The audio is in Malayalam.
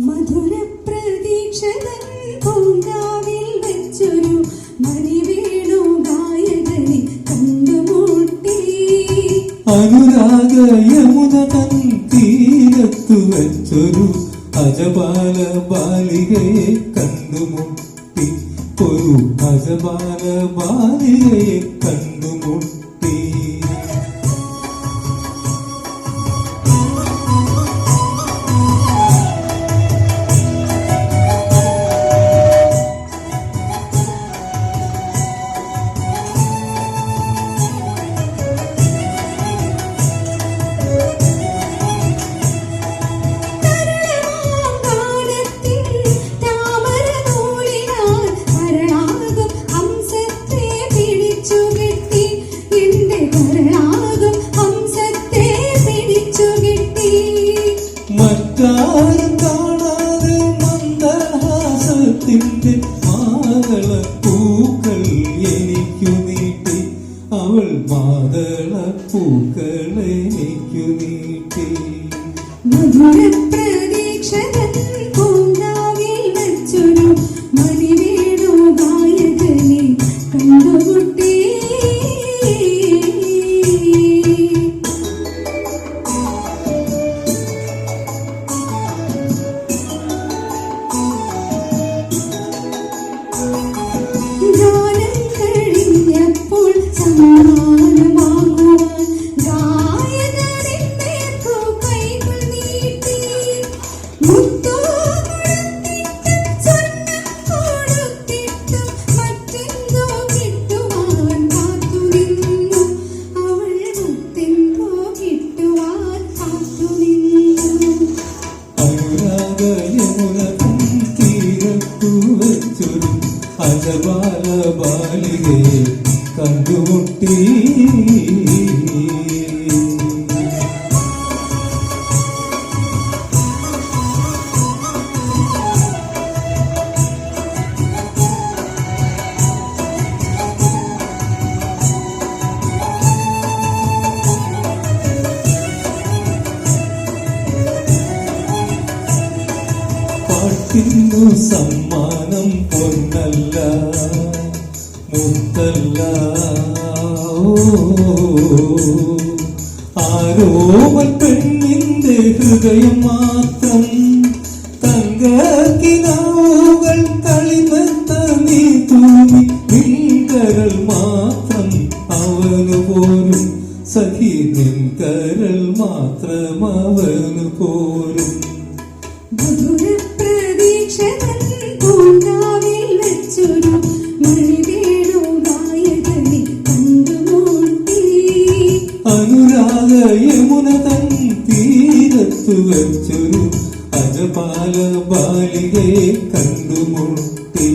മധുര പ്രതീക്ഷതൻ പൂങ്കാവിൽ വെച്ചൊരു മണിവേണു ഗായകനെ കണ്ടുമുട്ടി. അനുരാഗ യമുന തൻ തീരത്തു വെച്ചൊരു അജപാല ബാലികയെ കണ്ടുമുട്ടി. ഒരു അജപാല ബാലികയെ കണ്ടുമുട്ടി. മറ്റാരും കാണാതെ മന്ദഹാസത്തിന്റെ മാതള പൂക്കൾ എനിക്കു നീട്ടി. അവൾ മാതള പൂക്കൾ എനിക്കു നീട്ടി. മധുര പ്രതീക്ഷതൻ പൂങ്കാവിൽ വെച്ചൊരു മണിവേണു ഗായകനെ കണ്ടുമുട്ടി. ഗാനം കഴിഞ്ഞപ്പോൾ സമ്മാനമാകുവാൻ ഗായകനെന്നേക്കു കൈകൾ നീട്ടി. മുത്തോ കൊടുത്തിട്ടും സ്വർണ്ണം കൊടുത്തിട്ടും മറ്റെന്തോ കിട്ടുവാൻ കാത്തുനിന്നു. അവൾ മറ്റെന്തോ കിട്ടുവാൻ കാത്തുനിന്നു. അനുരാഗ യമുന തൻ തീരത്തു വെച്ചൊരു അജപാല ബാലികയെ കണ്ടുമുട്ടി. പാട്ടിന്നു സമ്മാനം പൊന്നല്ല മുത്തല്ല, ആരോമൽ പെണ്ണിന്റെ ഹൃദയം മാത്രം. തങ്കക്കിനാവുകൾ കളിമെത്ത നീ തൂങ്ങി നിൻകരൾ മാത്രം. അവനു പോലും സഖി നിൻകരൾ മാത്രം അവനു പോലും. മധുര പ്രതീക്ഷതൻ പൂങ്കാവിൽ വെച്ചൊരു മണിവേണു ഗായകനെ കണ്ടുമുട്ടി. അനുരാഗ യമുന തൻ തീരത്തു വെച്ചൊരു അജപാല ബാലികയെ കണ്ടുമുട്ടി.